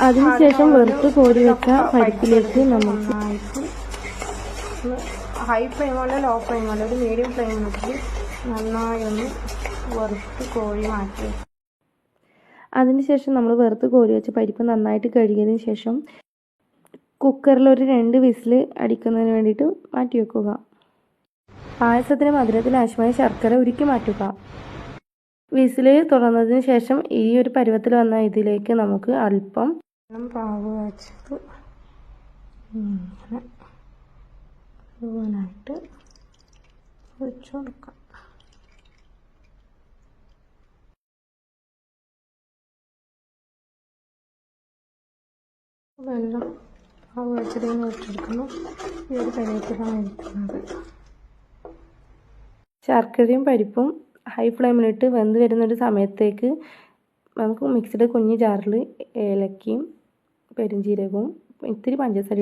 അതിനുശേഷം വെറുത്ത് കോരി വെച്ച പരിപ്പിലേക്ക് നമുക്ക് ഹൈ ഫ്ലെയിമല്ല ലോ ഫ്ലെയിമല്ല ഒരു മീഡിയം ഫ്ലെയിമിൽ നന്നായി ഒന്ന് വറുത്ത് കോരി മാറ്റി. അതിനുശേഷം നമ്മൾ വെറുത്ത് കോരി വെച്ച പരിപ്പ് നന്നായിട്ട് കഴുകിയതിന് ശേഷം കുക്കറിൽ ഒരു 2 വിസിൽ അടിക്കുന്നതിന് വേണ്ടിയിട്ട് മാറ്റി വെക്കുക. പായസത്തിന് മധുരത്തിന് ആവശ്യമായ ശർക്കര ഉരുക്കി മാറ്റുക. വിസിൽ തുറന്നതിന് ശേഷം ഈ ഒരു പരുവത്തിൽ വന്ന ഇതിലേക്ക് നമുക്ക് അല്പം പാവ് വെച്ചിട്ട് മുഴുവനായിട്ട് ഒഴിച്ചു കൊടുക്കാം. വെള്ളം പാവ് വെച്ചിട്ട് ഒഴിച്ചെടുക്കുന്നു. ഈ ഒരു പരുവത്തിലാണ് ഇരിക്കുന്നത്. ശർക്കരയും പരിപ്പും ഹൈ ഫ്ലെയിമിലിട്ട് വെന്ത് വരുന്നൊരു സമയത്തേക്ക് നമുക്ക് മിക്സിയുടെ കുഞ്ഞ് ജാറിൽ ഏലക്കയും പെരുംജീരകവും ഇത്തിരി പഞ്ചസാര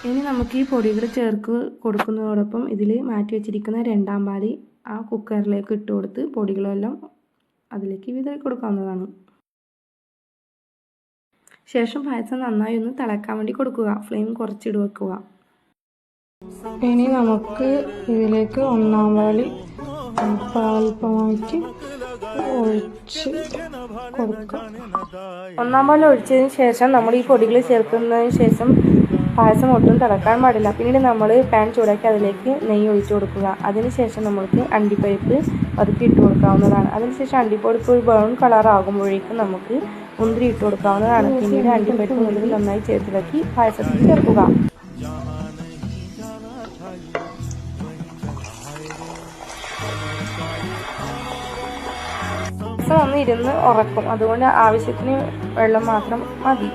ഇനി നമുക്ക് ഈ പൊടികൾ ചേർക്ക് കൊടുക്കുന്നതോടൊപ്പം ഇതിൽ മാറ്റി വെച്ചിരിക്കുന്ന 2ാം പാല് ആ കുക്കറിലേക്ക് ഇട്ട് കൊടുത്ത് പൊടികളെല്ലാം അതിലേക്ക് വിതറി കൊടുക്കാവുന്നതാണ്. ശേഷം പായസം നന്നായി ഒന്ന് തിളക്കാൻ വേണ്ടി കൊടുക്കുക. ഫ്ലെയിം കുറച്ചിട്ട് വെക്കുക. ഇനി നമുക്ക് ഇതിലേക്ക് 1ാം പാല് അല്പമായിട്ട് ഒഴിച്ച് കൊടുക്കാം. 1ാം പാൽ ഒഴിച്ചതിന് ശേഷം നമ്മൾ ഈ പൊടികൾ ചേർക്കുന്നതിന് ശേഷം പായസം ഒട്ടും തിളക്കാൻ പാടില്ല. പിന്നീട് നമ്മൾ പാൻ ചൂടാക്കി അതിലേക്ക് നെയ്യ് ഒഴിച്ചു കൊടുക്കുക. അതിനുശേഷം നമുക്ക് അണ്ടിപ്പരിപ്പ് പതുക്കെ ഇട്ട് കൊടുക്കാവുന്നതാണ്. അതിനുശേഷം അണ്ടിപ്പരിപ്പ് ഒരു ബ്രൗൺ കളർ ആകുമ്പോഴേക്കും നമുക്ക് മുന്തിരി ഇട്ട് കൊടുക്കാവുന്നതാണ്. പിന്നീട് അണ്ടിപ്പരിപ്പ് മുന്തിരി നന്നായി ചേർത്തിളക്കി പായസത്തിൽ ചേർക്കുക. പായസം ഒന്ന് ഇരുന്ന് ഉറക്കും. അതുകൊണ്ട് ആവശ്യത്തിന് വെള്ളം മാത്രം മതി.